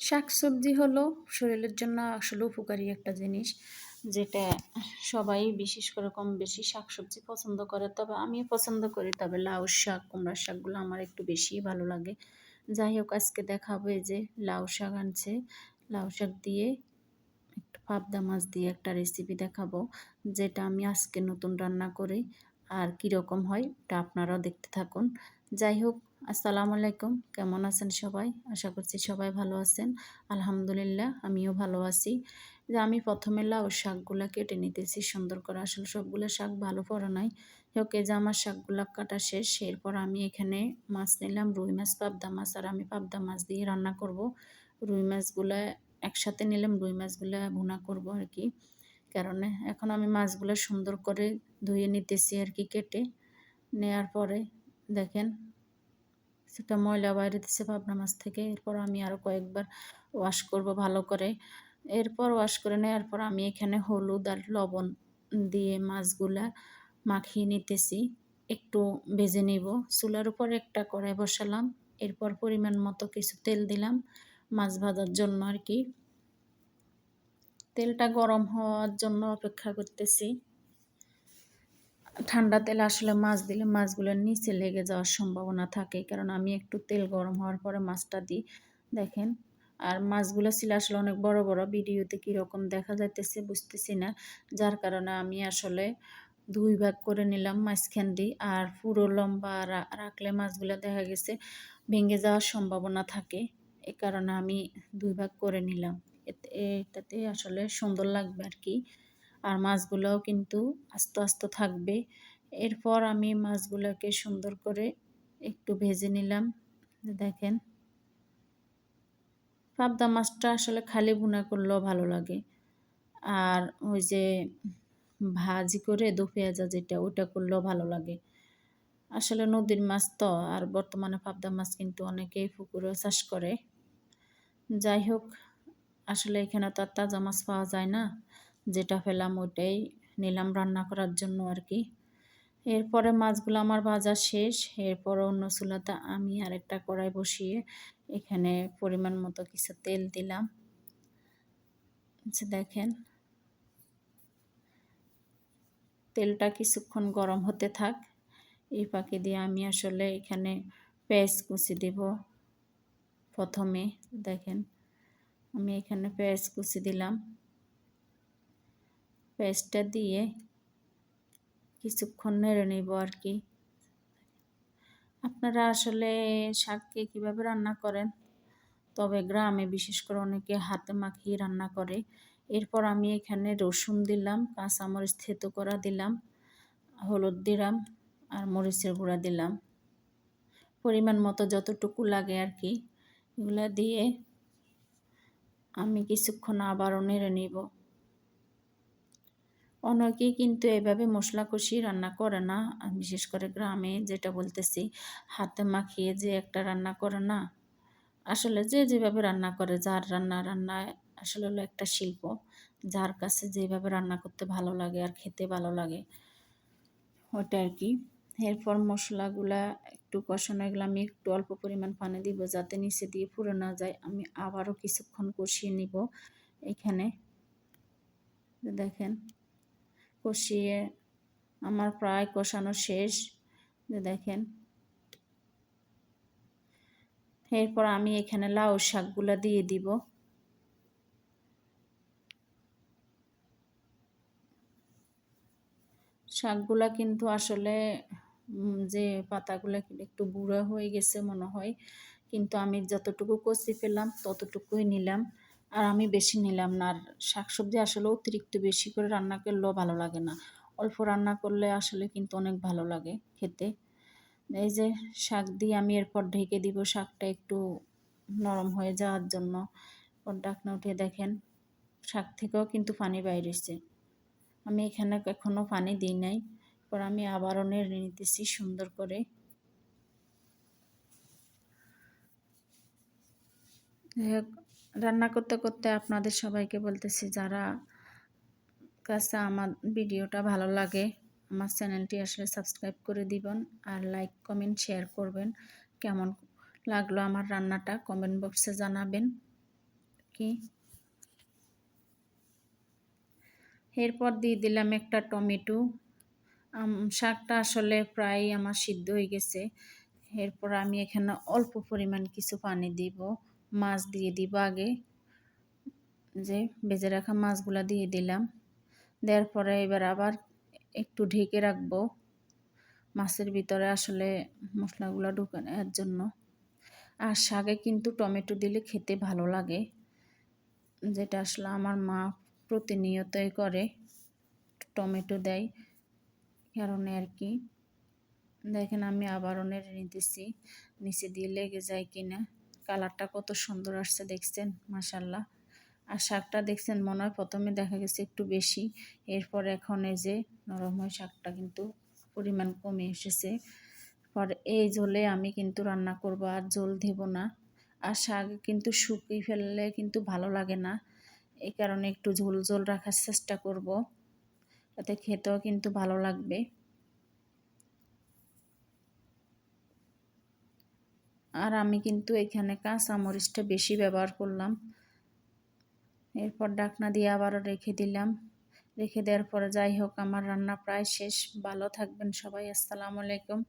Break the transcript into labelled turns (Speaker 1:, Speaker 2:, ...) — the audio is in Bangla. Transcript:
Speaker 1: শাকসবজি হলো শরীরের জন্য আসলে উপকারী একটা জিনিস, যেটা সবাই বিশেষ করে কম বেশি শাকসবজি পছন্দ করে। তবে আমিও পছন্দ করি, তবে লাউ শাক, কুমড়ার শাকগুলো আমার একটু বেশিই ভালো লাগে। যাই হোক, আজকে দেখাবো এই যে লাউ শাক আনছে। লাউ শাক দিয়ে একটু পাবদা মাছ দিয়ে একটা রেসিপি দেখাবো, যেটা আমি আজকে নতুন রান্না করি। আর কীরকম হয় এটা আপনারাও দেখতে থাকুন। যাই হোক, আসসালামু আলাইকুম, কেমন আছেন সবাই? আশা করছি সবাই ভালো আছেন। আলহামদুলিল্লাহ আমিও ভালো আছি। যে আমি প্রথমে লাউ শাকগুলা কেটে নিতেছি সুন্দর করে, আসলে সবগুলো শাক ভালো পড়ে নাই। ওকে, যে আমার শাকগুলা কাটা শেষ, এরপর আমি এখানে মাছ নিলাম, রুই মাছ, পাবদা মাছ। আর আমি পাবদা মাছ দিয়ে রান্না করব। রুই মাছগুলা একসাথে নিলাম, রুই মাছগুলা ভুনা করব আর কি। কারণে এখন আমি মাছগুলো সুন্দর করে ধুয়ে নিতেছি আর কি, কেটে নেয়ার পরে দেখেন সেটা ময়লা বাইরে দিচ্ছে পাবনা মাছ থেকে। এরপর আমি আরও কয়েকবার ওয়াশ করব ভালো করে। এরপর ওয়াশ করে নেওয়ার পর আমি এখানে হলুদ আর লবণ দিয়ে মাছগুলা মাখিয়ে নিতেছি, একটু ভেজে নিব। চুলার উপর একটা কড়াই বসালাম, এরপর পরিমাণ মতো কিছু তেল দিলাম মাছ ভাজার জন্য আর কি। তেলটা গরম হওয়ার জন্য অপেক্ষা করতেছি। ঠান্ডা তেল আসলে মাছ দিলে মাছগুলোর নিচে লেগে যাওয়ার সম্ভাবনা থাকে, কারণ আমি একটু তেল গরম হওয়ার পরে মাছটা দিই। দেখেন, আর মাছগুলো ছিল আসলে অনেক বড় বড়, ভিডিওতে কীরকম দেখা যাইতেছে বুঝতেছি না, যার কারণে আমি আসলে 2 ভাগ করে নিলাম মাঝখান দিয়ে। আর পুরো লম্বা রাখলে মাছগুলো দেখা গেছে ভেঙে যাওয়ার সম্ভাবনা থাকে, এ কারণে আমি 2 ভাগ করে নিলাম। এটাতে আসলে সুন্দর লাগবে আর কি। আর মাছগুলোও কিন্তু আস্ত আস্ত থাকবে। এরপর আমি মাছগুলোকে সুন্দর করে একটু ভেজে নিলাম। দেখেন, পাবদা মাছটা আসলে খালি ভুনা করলেও ভালো লাগে। আর ওই যে ভাজি করে দো পেঁয়াজা যেটা, ওটা করলেও ভালো লাগে। আসলে নদীর মাছ তো, আর বর্তমানে পাবদা মাছ কিন্তু অনেকেই পুকুরেও চাষ করে। যাই হোক, আসলে এখানে তো আর তাজা মাছ পাওয়া যায় না, যেটা পেলাম ওটাই নিলাম রান্না করার জন্য আর কি। এরপরে মাছগুলো আমার ভাজা শেষ। এরপর অন্য চুলাতে আমি আরেকটা কড়াই বসিয়ে এখানে পরিমাণ মতো কিছু তেল দিলাম। দেখেন, তেলটা কিছুক্ষণ গরম হতে থাক। এই ফাঁকে দিয়ে আমি আসলে এখানে পেঁয়াজ কুচি দেব প্রথমে। দেখেন, আমি এখানে পেঁয়াজ কুচি দিলাম। পেঁয়াজটা দিয়ে কিছুক্ষণ নেড়ে নেব আর কি। আপনারা আসলে শাককে কীভাবে রান্না করেন? তবে গ্রামে বিশেষ করে অনেকে হাতে মাখিয়ে রান্না করে। এরপর আমি এখানে রসুন দিলাম, কাঁচামরিচ থেতো করা দিলাম, হলুদ দিলাম আর মরিচের গুঁড়া দিলাম পরিমাণ মতো যতটুকু লাগে আর কি। এগুলা দিয়ে আমি কিছুক্ষণ আবারও নেড়ে নিব। অনেকেই কিন্তু এভাবে মশলা কষিয়ে রান্না করে না, বিশেষ করে গ্রামে যেটা বলতেছি, হাতে মাখিয়ে যে একটা রান্না করে না। আসলে যে যেভাবে রান্না করে, যার রান্নায় আসলে হলো একটা শিল্প, যার কাছে যেভাবে রান্না করতে ভালো লাগে আর খেতে ভালো লাগে ওটা আর কি। এরপর মশলাগুলা একটু কষানো, এগুলো আমি একটু অল্প পরিমাণ পানি দিব যাতে নিচে দিয়ে পুড়ে না যায়। আমি আবারও কিছুক্ষণ কষিয়ে নিব এখানে। দেখেন, কষিয়ে আমার প্রায় কষানো শেষ। দেখেন, এরপর আমি এখানে লাউ শাকগুলা দিয়ে দিব। শাকগুলা কিন্তু আসলে যে পাতাগুলা একটু বুড়া হয়ে গেছে মনে হয়, কিন্তু আমি যতটুকু কচি পেলাম ততটুকুই নিলাম। আর আমি বেশি নিলাম না। আর শাকসবজি আসলে অতিরিক্ত বেশি করে রান্না করলেও ভালো লাগে না, অল্প রান্না করলে আসলে কিন্তু অনেক ভালো লাগে খেতে। এই যে শাক দিয়ে আমি এরপর ঢেকে দিব শাকটা একটু নরম হয়ে যাওয়ার জন্য। ঢাকনা উঠিয়ে দেখেন, শাক থেকেও কিন্তু পানি বাইরেছে। আমি এখানে এখনও পানি দিই নাই। পর আমি আবারও নেড়ে নিতেছি সুন্দর করে। রান্না করতে করতে আপনাদের সবাইকে বলতেছি, যারা কাছে আমার ভিডিওটা ভালো লাগে আমার চ্যানেলটি আসলে সাবস্ক্রাইব করে দিবেন, আর লাইক কমেন্ট শেয়ার করবেন। কেমন লাগলো আমার রান্নাটা কমেন্ট বক্সে জানাবেন। কি। এরপর দিয়ে দিলাম একটা টমেটো। শাকটা আসলে প্রায় আমার সিদ্ধ হয়ে গেছে। এরপর আমি এখানে অল্প পরিমাণ কিছু পানি দিব। মাছ দিয়ে দিব আগে, যে ভেজে রাখা মাছগুলা দিয়ে দিলাম। দেওয়ার পরে এবার আবার একটু ঢেকে রাখবো মাছের ভিতরে আসলে মশলাগুলো ঢুকানোর জন্য। আর শাকে কিন্তু টমেটো দিলে খেতে ভালো লাগে, যেটা আসলে আমার মা প্রতিনিয়তই করে, টমেটো দেয় কারণে আর কি। দেখেন আমি আবারও নেড়ে নিতেছি, নিচে দিয়ে লেগে যায় কিনা। কালারটা কত সুন্দর আসছে দেখছেন, মাশাল্লাহ। আর শাকটা দেখছেন মনে হয় প্রথমে দেখা গেছে একটু বেশি, এরপর এখন এই যে নরম হয়ে শাকটা কিন্তু পরিমাণ কমে এসেছে। পরে এই ঝোলে আমি কিন্তু রান্না করব, আর ঝোল দেব না। আর শাক কিন্তু শুকিয়ে ফেললে কিন্তু ভালো লাগে না, এই কারণে একটু ঝোল ঝোল রাখার চেষ্টা করব, তাতে খেতেও কিন্তু ভালো লাগবে। আর আমি কিন্তু এখানে কাঁচা মরিচটা বেশি ব্যবহার করলাম। এরপর ঢাকনা দিয়ে আবারও রেখে দিলাম। রেখে দেওয়ার পরে যাই হোক আমার রান্না প্রায় শেষ। ভালো থাকবেন সবাই, আসসালামু আলাইকুম।